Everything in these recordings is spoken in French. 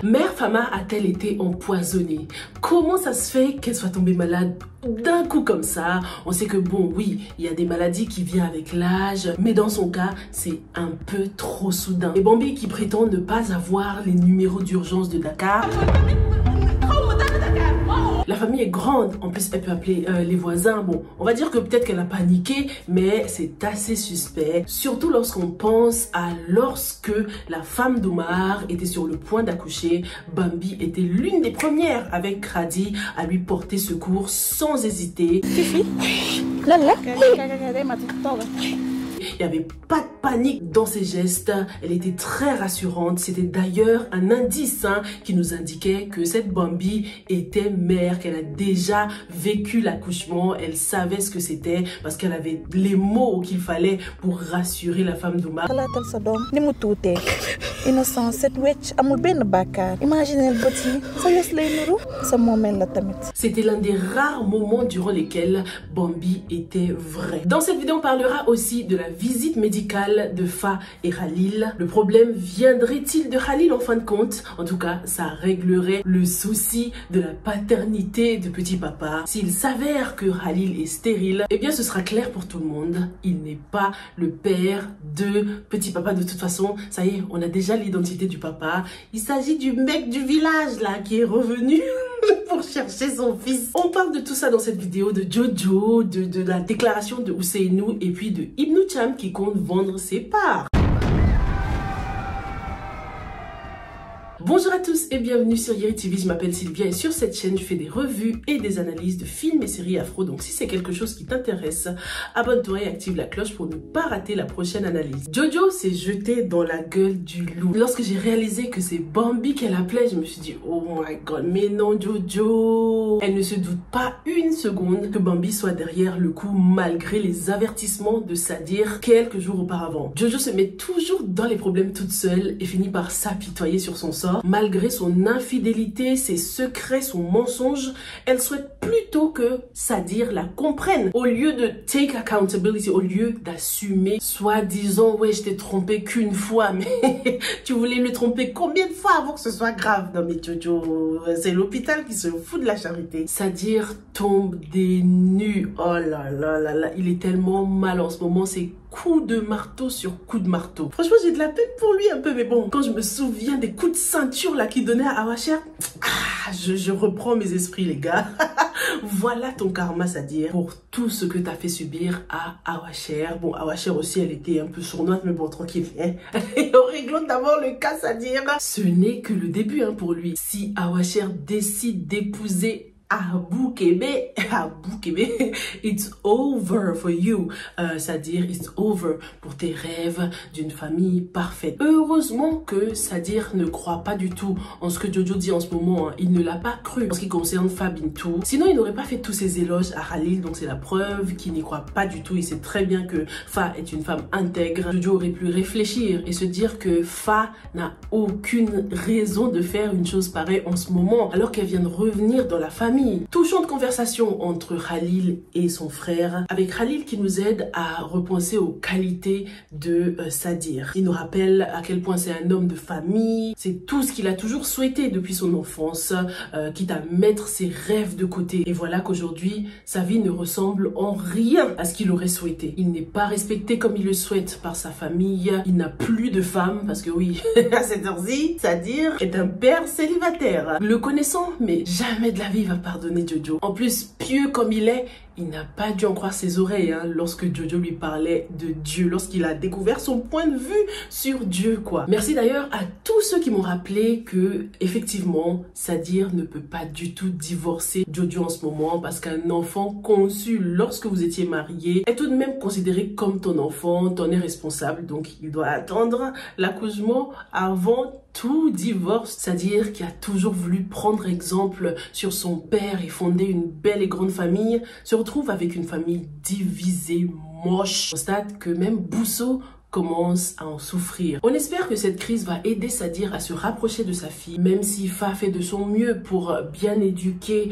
Mère Fama a-t-elle été empoisonnée? Comment ça se fait qu'elle soit tombée malade d'un coup comme ça? On sait que bon, oui, il y a des maladies qui viennent avec l'âge, mais dans son cas, c'est un peu trop soudain. Et Bambi qui prétend ne pas avoir les numéros d'urgence de Dakar. La famille est grande, en plus elle peut appeler les voisins. Bon, on va dire que peut-être qu'elle a paniqué, mais c'est assez suspect. Surtout lorsqu'on pense à lorsque la femme d'Omar était sur le point d'accoucher. Bambi était l'une des premières avec Khadi à lui porter secours sans hésiter. Il n'y avait pas de panique dans ses gestes, elle était très rassurante. C'était d'ailleurs un indice qui nous indiquait que cette Bambi était mère, qu'elle a déjà vécu l'accouchement, elle savait ce que c'était parce qu'elle avait les mots qu'il fallait pour rassurer la femme d'Omar. C'était l'un des rares moments durant lesquels Bambi était vrai. Dans cette vidéo, on parlera aussi de la visite médicale de Fa et Khalil. Le problème viendrait-il de Khalil en fin de compte? En tout cas, ça réglerait le souci de la paternité de petit papa. S'il s'avère que Khalil est stérile, eh bien ce sera clair pour tout le monde. Il n'est pas le père de petit papa de toute façon. Ça y est, on a déjà l'identité du papa. Il s'agit du mec du village là qui est revenu pour chercher son fils. On parle de tout ça dans cette vidéo, de Jojo, de la déclaration de Ousseynou et puis de Ibnou Thiam qui compte vendre ses parts. Bonjour à tous et bienvenue sur Yeri TV, je m'appelle Sylvia et sur cette chaîne je fais des revues et des analyses de films et séries afro. Donc si c'est quelque chose qui t'intéresse, abonne-toi et active la cloche pour ne pas rater la prochaine analyse. Jojo s'est jeté dans la gueule du loup. Lorsque j'ai réalisé que c'est Bambi qu'elle appelait, je me suis dit oh my god, mais non Jojo. Elle ne se doute pas une seconde que Bambi soit derrière le coup malgré les avertissements de Sadir quelques jours auparavant. Jojo se met toujours dans les problèmes toute seule et finit par s'apitoyer sur son sort. Malgré son infidélité, ses secrets, son mensonge, elle souhaite plutôt que Sadir la comprenne. Au lieu de take accountability, au lieu d'assumer, soi-disant, ouais, je t'ai trompé qu'une fois, mais tu voulais le tromper combien de fois avant que ce soit grave? Non mais Jojo, c'est l'hôpital qui se fout de la charité. Sadir tombe des nues. Oh là là là là, il est tellement mal en ce moment, c'est coup de marteau sur coup de marteau. Franchement, j'ai de la peine pour lui un peu, mais bon, quand je me souviens des coups de ceinture là qu'il donnait à Awacher, je reprends mes esprits, les gars. Voilà ton karma, Sadir, pour tout ce que t'as fait subir à Awacher. Bon, Awacher aussi, elle était un peu sournoise, mais bon, tranquille. Réglons d'abord le cas, Sadir. Ce n'est que le début pour lui. Si Awacher décide d'épouser Abou Kébé, it's over for you. C'est-à-dire, it's over pour tes rêves d'une famille parfaite. Heureusement que Sadir ne croit pas du tout en ce que Jojo dit en ce moment. Il ne l'a pas cru en ce qui concerne Fa Bintou. Sinon, il n'aurait pas fait tous ces éloges à Khalil. Donc, c'est la preuve qu'il n'y croit pas du tout. Il sait très bien que Fa est une femme intègre. Jojo aurait pu réfléchir et se dire que Fa n'a aucune raison de faire une chose pareille en ce moment, alors qu'elle vient de revenir dans la famille. Touchante conversation entre Khalil et son frère, avec Khalil qui nous aide à repenser aux qualités de Sadir. Il nous rappelle à quel point c'est un homme de famille, c'est tout ce qu'il a toujours souhaité depuis son enfance, quitte à mettre ses rêves de côté. Et voilà qu'aujourd'hui, sa vie ne ressemble en rien à ce qu'il aurait souhaité. Il n'est pas respecté comme il le souhaite par sa famille, il n'a plus de femme, parce que oui, à cette heure-ci, Sadir est un père célibataire. Le connaissant, mais jamais de la vie il va pardonner Jojo. En plus, pieux comme il est, il n'a pas dû en croire ses oreilles lorsque Jojo lui parlait de Dieu, lorsqu'il a découvert son point de vue sur Dieu, quoi. Merci d'ailleurs à tous ceux qui m'ont rappelé que, effectivement, Sadir ne peut pas du tout divorcer Jojo en ce moment parce qu'un enfant conçu lorsque vous étiez mariés est tout de même considéré comme ton enfant, t'en es responsable, donc il doit attendre l'accouchement avant tout divorce. C'est-à-dire qu'il a toujours voulu prendre exemple sur son père et fonder une belle et grande famille, se retrouve avec une famille divisée, moche. On constate que même Bousso commence à en souffrir. On espère que cette crise va aider Sadir à se rapprocher de sa fille, même si Fa fait de son mieux pour bien éduquer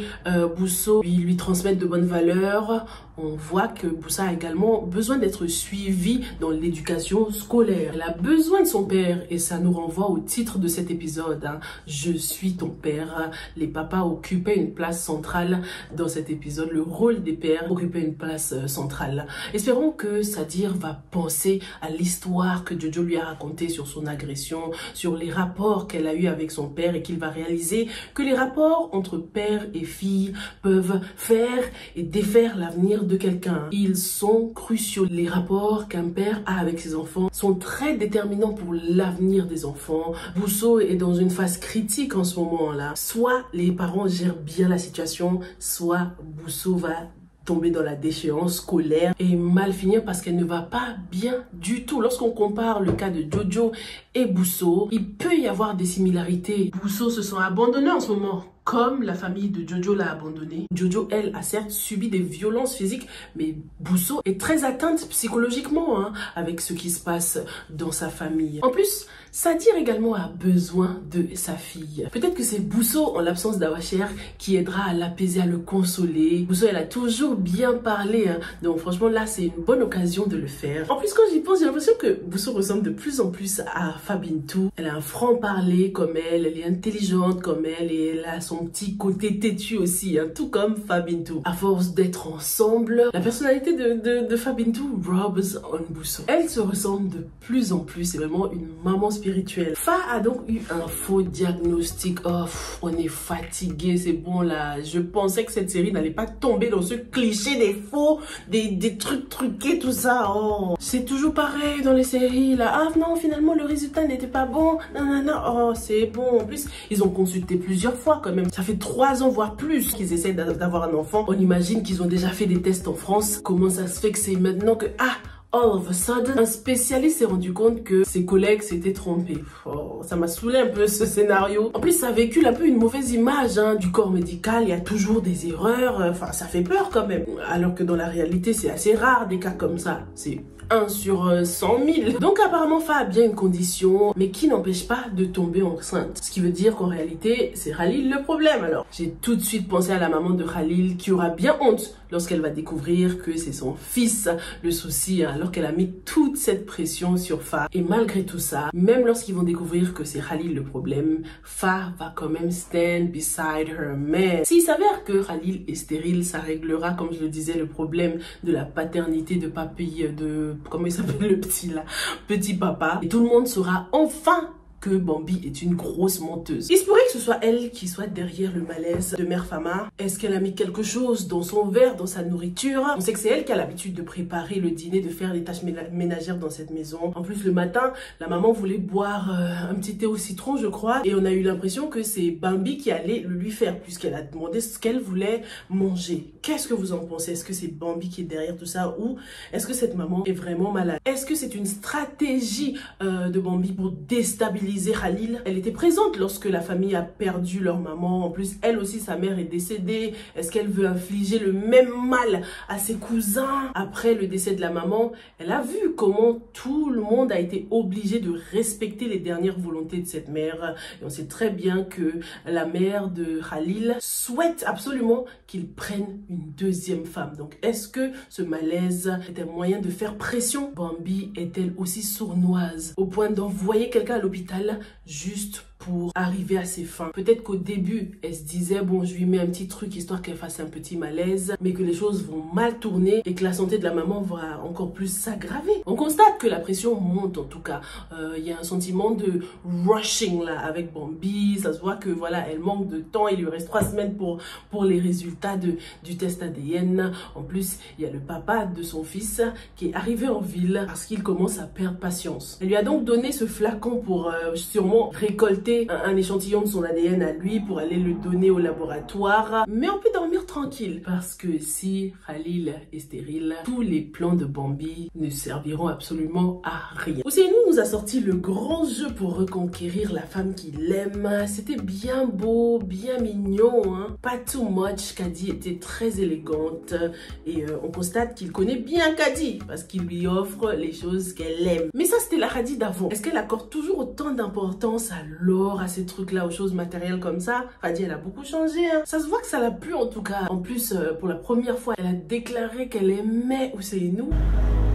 Bousso, lui transmettre de bonnes valeurs. on voit que Boussa a également besoin d'être suivie dans l'éducation scolaire. Elle a besoin de son père et ça nous renvoie au titre de cet épisode, hein. Je suis ton père. Les papas occupaient une place centrale dans cet épisode. Le rôle des pères occupait une place centrale. Espérons que Sadir va penser à l'histoire que Jojo lui a racontée sur son agression, sur les rapports qu'elle a eu avec son père et qu'il va réaliser que les rapports entre père et fille peuvent faire et défaire l'avenir de quelqu'un. Ils sont cruciaux. Les rapports qu'un père a avec ses enfants sont très déterminants pour l'avenir des enfants. Bousso est dans une phase critique en ce moment-là. Soit les parents gèrent bien la situation, soit Bousso va tomber dans la déchéance scolaire et mal finir parce qu'elle ne va pas bien du tout. Lorsqu'on compare le cas de Jojo et Bousso, il peut y avoir des similarités. Bousso se sent abandonné en ce moment, comme la famille de Jojo l'a abandonné. Jojo, elle, a certes subi des violences physiques, mais Bousso est très atteinte psychologiquement, hein, avec ce qui se passe dans sa famille. En plus, Sadir également a besoin de sa fille. Peut-être que c'est Bousso, en l'absence d'Awacher, qui aidera à l'apaiser, à le consoler. Bousso, elle a toujours bien parlé, hein, donc franchement là, c'est une bonne occasion de le faire. En plus, quand j'y pense, j'ai l'impression que Bousso ressemble de plus en plus à Fabintou. Elle a un franc-parler comme elle est intelligente comme elle et elle a son petit côté têtu aussi, hein, tout comme Fabintou. À force d'être ensemble, la personnalité de Fabintou robs on Bousso. Elle se ressemble de plus en plus, c'est vraiment une maman spirituelle. Fa a donc eu un faux diagnostic. Oh, on est fatigué, c'est bon là. Je pensais que cette série n'allait pas tomber dans ce cliché des faux, des trucs truqués, tout ça. Oh, c'est toujours pareil dans les séries là. Ah non, finalement le résultat n'était pas bon. Non, non, non. Oh, c'est bon. En plus, ils ont consulté plusieurs fois quand même. Ça fait 3 ans, voire plus, qu'ils essaient d'avoir un enfant. On imagine qu'ils ont déjà fait des tests en France. Comment ça se fait que c'est maintenant que... Ah, all of a sudden, un spécialiste s'est rendu compte que ses collègues s'étaient trompés. Oh, ça m'a saoulé un peu ce scénario. En plus, ça véhicule un peu une mauvaise image, hein, du corps médical. Il y a toujours des erreurs. Enfin, ça fait peur quand même. Alors que dans la réalité, c'est assez rare des cas comme ça. C'est 1 sur 100 000. Donc apparemment Fa a bien une condition, mais qui n'empêche pas de tomber enceinte. Ce qui veut dire qu'en réalité, c'est Khalil le problème alors. J'ai tout de suite pensé à la maman de Khalil qui aura bien honte lorsqu'elle va découvrir que c'est son fils le souci, alors qu'elle a mis toute cette pression sur Fa. Et malgré tout ça, même lorsqu'ils vont découvrir que c'est Khalil le problème, Fa va quand même stand beside her man. S'il s'avère que Khalil est stérile, ça réglera, comme je le disais, le problème de la paternité de papy, comment il s'appelle le petit là, petit papa. Et tout le monde saura enfin que Bambi est une grosse menteuse. Il se pourrait que ce soit elle qui soit derrière le malaise de Mère Fama. Est-ce qu'elle a mis quelque chose dans son verre, dans sa nourriture? On sait que c'est elle qui a l'habitude de préparer le dîner, de faire les tâches ménagères dans cette maison. En plus, le matin, la maman voulait boire un petit thé au citron, je crois. Et on a eu l'impression que c'est Bambi qui allait le lui faire, puisqu'elle a demandé ce qu'elle voulait manger. Qu'est-ce que vous en pensez? Est-ce que c'est Bambi qui est derrière tout ça? Ou est-ce que cette maman est vraiment malade? Est-ce que c'est une stratégie de Bambi pour déstabiliser Khalil? Elle était présente lorsque la famille a perdu leur maman. En plus, elle aussi, sa mère est décédée. Est-ce qu'elle veut infliger le même mal à ses cousins? Après le décès de la maman, elle a vu comment tout le monde a été obligé de respecter les dernières volontés de cette mère. Et on sait très bien que la mère de Khalil souhaite absolument qu'il prenne une deuxième femme. Donc, est-ce que ce malaise est un moyen de faire pression? Bambi est-elle aussi sournoise au point d'envoyer quelqu'un à l'hôpital juste pour arriver à ses fins? Peut-être qu'au début, elle se disait, bon, je lui mets un petit truc histoire qu'elle fasse un petit malaise, mais que les choses vont mal tourner et que la santé de la maman va encore plus s'aggraver. On constate que la pression monte en tout cas. Il y a un sentiment de rushing là avec Bambi. Ça se voit que voilà, elle manque de temps. Il lui reste 3 semaines pour les résultats du test ADN. En plus, il y a le papa de son fils qui est arrivé en ville parce qu'il commence à perdre patience. Elle lui a donc donné ce flacon pour sûrement récolter un échantillon de son ADN à lui pour aller le donner au laboratoire. Mais on peut dormir tranquille parce que si Khalil est stérile, tous les plans de Bambi ne serviront absolument à rien. Ousseynou nous a sorti le grand jeu pour reconquérir la femme qu'il aime. C'était bien beau, bien mignon, hein? Pas too much. Kadi était très élégante et on constate qu'il connaît bien Kadi parce qu'il lui offre les choses qu'elle aime. Mais ça, c'était la Kadi d'avant. Est-ce qu'elle accorde toujours autant d'importance à l'homme rapport à ces trucs-là, aux choses matérielles comme ça, Hadi, elle a beaucoup changé. Hein. Ça se voit que ça l'a plu en tout cas. En plus, pour la première fois, elle a déclaré qu'elle aimait Ousseynou.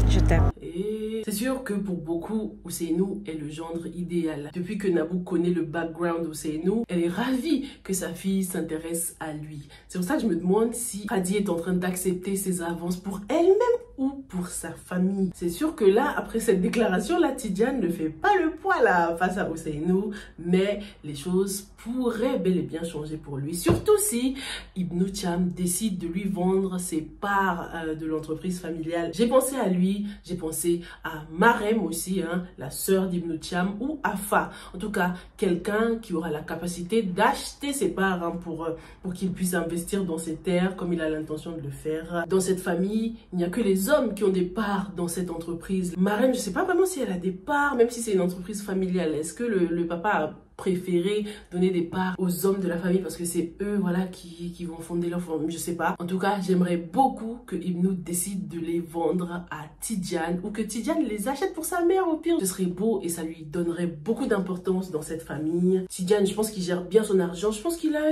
Je t'aime. Et c'est sûr que pour beaucoup, Ousseynou est le gendre idéal. Depuis que Nabou connaît le background d'Ousseynou, elle est ravie que sa fille s'intéresse à lui. C'est pour ça que je me demande si Hadi est en train d'accepter ses avances pour elle-même ou pour sa famille. C'est sûr que là, après cette déclaration, la Tidiane ne fait pas le poids là face à Ousseynou, mais les choses pourraient bel et bien changer pour lui. Surtout si Ibnou Thiam décide de lui vendre ses parts de l'entreprise familiale. J'ai pensé à lui, j'ai pensé à Marem aussi, hein, la sœur d'Ibnou Thiam, ou Afa. En tout cas, quelqu'un qui aura la capacité d'acheter ses parts hein, pour qu'il puisse investir dans ses terres comme il a l'intention de le faire. Dans cette famille, il n'y a que les hommes qui ont des parts dans cette entreprise. Marem, je ne sais pas vraiment si elle a des parts, même si c'est une entreprise familiale. Est-ce que le papa a préféré donner des parts aux hommes de la famille parce que c'est eux voilà qui vont fonder leur famille, je sais pas. En tout cas, j'aimerais beaucoup que Ibnou décide de les vendre à Tidiane ou que Tidiane les achète pour sa mère au pire. Ce serait beau et ça lui donnerait beaucoup d'importance dans cette famille. Tidiane, je pense qu'il gère bien son argent. Je pense qu'il a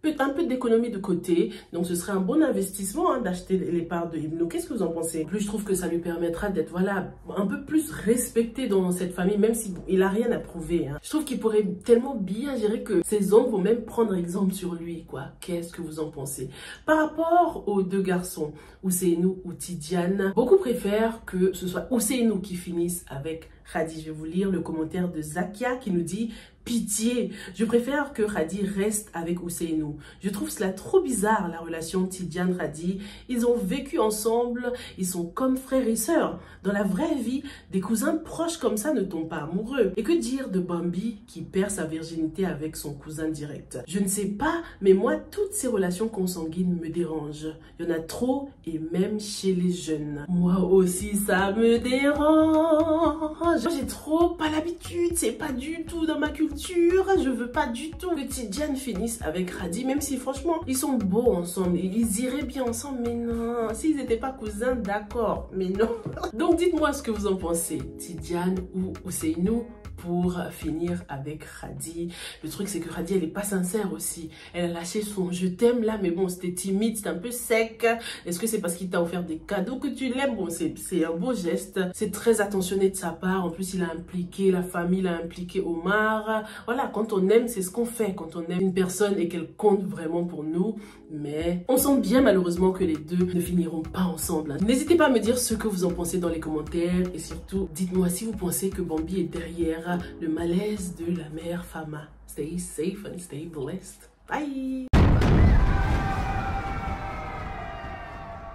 peut-être un peu d'économie de côté. Donc ce serait un bon investissement hein, d'acheter les parts de Ibnou. Qu'est-ce que vous en pensez? En plus, je trouve que ça lui permettra d'être voilà un peu plus respecté dans cette famille, même s'il a rien à prouver. Hein. Je trouve qu'il pourrait tellement bien gérer que ces hommes vont même prendre exemple sur lui, quoi. Qu'est-ce que vous en pensez? Par rapport aux deux garçons, Ousseynou ou Tidiane, beaucoup préfèrent que ce soit Ousseynou qui finisse avec Hadi. Je vais vous lire le commentaire de Zakia qui nous dit: pitié, je préfère que Hadi reste avec Ousseynou. Je trouve cela trop bizarre, la relation Tidiane-Hadi. Ils ont vécu ensemble, ils sont comme frères et sœurs. Dans la vraie vie, des cousins proches comme ça ne tombent pas amoureux. Et que dire de Bambi qui perd sa virginité avec son cousin direct? Je ne sais pas, mais moi, toutes ces relations consanguines me dérangent. Il y en a trop, et même chez les jeunes. Moi aussi, ça me dérange. J'ai trop pas l'habitude, c'est pas du tout dans ma culture. Je veux pas du tout que Tidiane finisse avec Hadi, même si franchement ils sont beaux ensemble, ils iraient bien ensemble, mais non, s'ils n'étaient pas cousins, d'accord, mais non. Donc dites-moi ce que vous en pensez, Tidiane ou Ousseynou pour finir avec Hadi. Le truc c'est que Hadi elle est pas sincère aussi, elle a lâché son je t'aime là, mais bon c'était timide, c'était un peu sec. Est-ce que c'est parce qu'il t'a offert des cadeaux que tu l'aimes? Bon c'est un beau geste, c'est très attentionné de sa part, en plus il a impliqué la famille, il a impliqué Omar. Voilà, quand on aime c'est ce qu'on fait, quand on aime une personne et qu'elle compte vraiment pour nous, mais on sent bien malheureusement que les deux ne finiront pas ensemble. N'hésitez pas à me dire ce que vous en pensez dans les commentaires et surtout dites-moi si vous pensez que Bambi est derrière le malaise de la mère Fama. Stay safe and stay blessed. Bye!